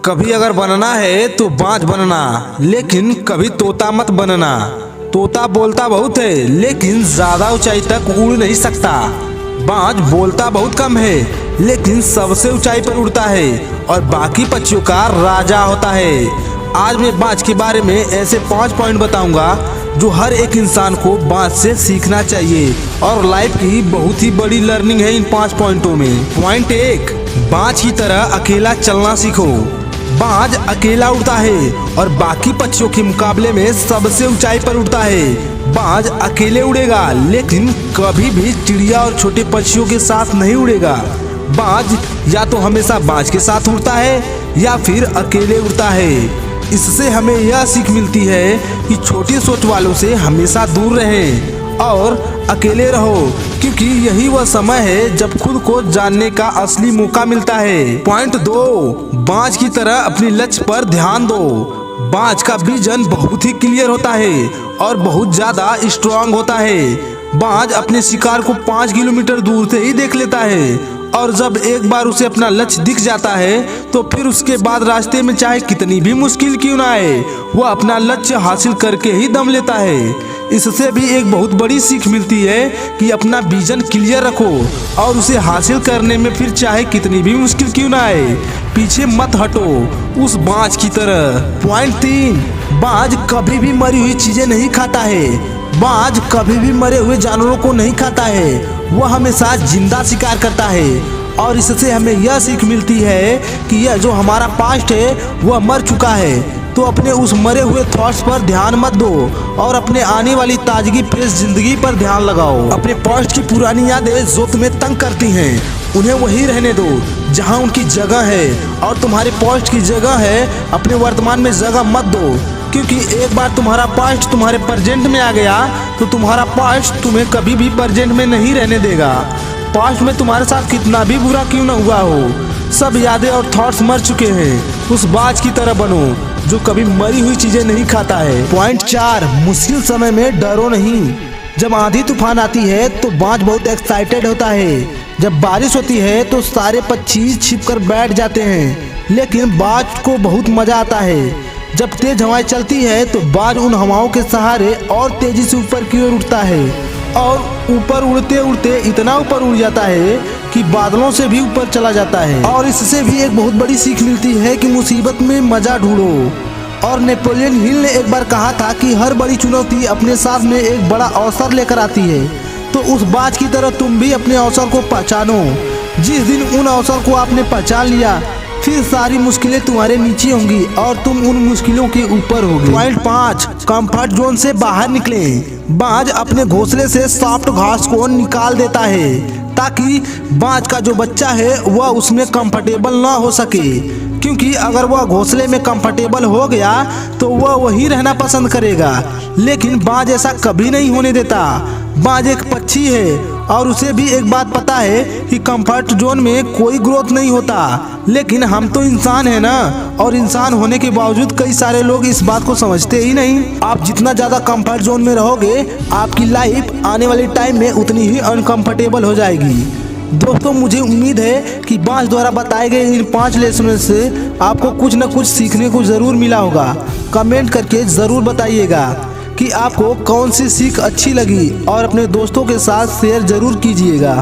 कभी अगर बनना है तो बाज बनना, लेकिन कभी तोता मत बनना। तोता बोलता बहुत है लेकिन ज्यादा ऊंचाई तक उड़ नहीं सकता। बाज बोलता बहुत कम है लेकिन सबसे ऊंचाई पर उड़ता है और बाकी पक्षियों का राजा होता है। आज मैं बाज के बारे में ऐसे 5 पॉइंट बताऊंगा जो हर एक इंसान को बाज से सीखना चाहिए और लाइफ की बहुत ही बड़ी लर्निंग है इन 5 पॉइंटों में। पॉइंट 1, बाज की तरह अकेला चलना सीखो। बाज अकेला उड़ता है और बाकी पक्षियों के मुकाबले में सबसे ऊंचाई पर उड़ता है। बाज अकेले उड़ेगा लेकिन कभी भी चिड़िया और छोटे पक्षियों के साथ नहीं उड़ेगा। बाज या तो हमेशा बाज के साथ उड़ता है या फिर अकेले उड़ता है। इससे हमें यह सीख मिलती है कि छोटी सोच वालों से हमेशा दूर रहें और अकेले रहो, क्योंकि यही वह समय है जब खुद को जानने का असली मौका मिलता है। पॉइंट 2, बाज की तरह अपने लक्ष्य पर ध्यान दो। बाज का विजन बहुत ही क्लियर होता है और बहुत ज्यादा स्ट्रांग होता है। बाज अपने शिकार को 5 किलोमीटर दूर से ही देख लेता है और जब एक बार उसे अपना लक्ष्य दिख जाता है तो फिर उसके बाद रास्ते में चाहे कितनी भी मुश्किल क्यों ना आए, वह अपना लक्ष्य हासिल करके ही दम लेता है। इससे भी एक बहुत बड़ी सीख मिलती है कि अपना विजन क्लियर रखो और उसे हासिल करने में फिर चाहे कितनी भी मुश्किल क्यों ना आए, पीछे मत हटो उस बाज की तरह। पॉइंट 3, बाज कभी भी मरी हुई चीजें नहीं खाता है। बाज कभी भी मरे हुए जानवरों को नहीं खाता है, वह हमेशा जिंदा शिकार करता है और इससे हमें यह सीख मिलती है कि यह जो हमारा पास्ट है वह मर चुका है। तो अपने उस मरे हुए थॉट्स पर ध्यान मत दो और अपने आने वाली ताजगी फ्रेश जिंदगी पर ध्यान लगाओ। अपने पास्ट की पुरानी यादें जो तुम्हें तंग करती हैं उन्हें वही रहने दो जहां उनकी जगह है और तुम्हारे पास्ट की जगह है अपने वर्तमान में जगह मत दो, क्योंकि एक बार तुम्हारा पास्ट तुम्हारे प्रेजेंट में आ गया तो तुम्हारा पास्ट तुम्हें कभी भी प्रेजेंट में नहीं रहने देगा। पास्ट में तुम्हारे साथ कितना भी बुरा क्यों न हुआ हो, सब यादें और थॉट्स मर चुके हैं। उस बाज की तरह बनो जो कभी मरी हुई चीजें नहीं खाता है। पॉइंट 4, मुश्किल समय में डरो नहीं। जब आंधी तूफान आती है तो बाज बहुत एक्साइटेड होता है। जब बारिश होती है तो सारे पक्षी छिपकर बैठ जाते हैं, लेकिन बाज को बहुत मजा आता है। जब तेज हवाएं चलती है तो बाज उन हवाओं के सहारे और तेजी से ऊपर की ओर उड़ता है और ऊपर उड़ते उड़ते इतना ऊपर उड़ जाता है कि बादलों से भी ऊपर चला जाता है। और इससे भी एक बहुत बड़ी सीख मिलती है कि मुसीबत में मजा ढूंढो। और नेपोलियन हिल ने एक बार कहा था कि हर बड़ी चुनौती अपने साथ में एक बड़ा अवसर लेकर आती है। तो उस बाज की तरह तुम भी अपने अवसर को पहचानो। जिस दिन उन अवसर को आपने पहचान लिया फिर सारी मुश्किलें तुम्हारे नीचे होंगी और तुम उन मुश्किलों के ऊपर होगे। पॉइंट 5, कंफर्ट जोन से बाहर निकले। बाज अपने घोंसले से सॉफ्ट घास को निकाल देता है ताकि बाज का जो बच्चा है वह उसमें कंफर्टेबल ना हो सके, क्योंकि अगर वह घोंसले में कंफर्टेबल हो गया तो वह वहीं रहना पसंद करेगा। लेकिन बाज ऐसा कभी नहीं होने देता। बाज एक पक्षी है और उसे भी एक बात पता है कि कंफर्ट जोन में कोई ग्रोथ नहीं होता। लेकिन हम तो इंसान है ना, और इंसान होने के बावजूद कई सारे लोग इस बात को समझते ही नहीं। आप जितना ज्यादा कंफर्ट जोन में रहोगे आपकी लाइफ आने वाले टाइम में उतनी ही अनकंफर्टेबल हो जाएगी। दोस्तों, मुझे उम्मीद है कि बाज द्वारा बताए गए इन 5 लेसनों से आपको कुछ न कुछ सीखने को जरूर मिला होगा। कमेंट करके जरूर बताइएगा कि आपको कौन सी सीख अच्छी लगी और अपने दोस्तों के साथ शेयर जरूर कीजिएगा।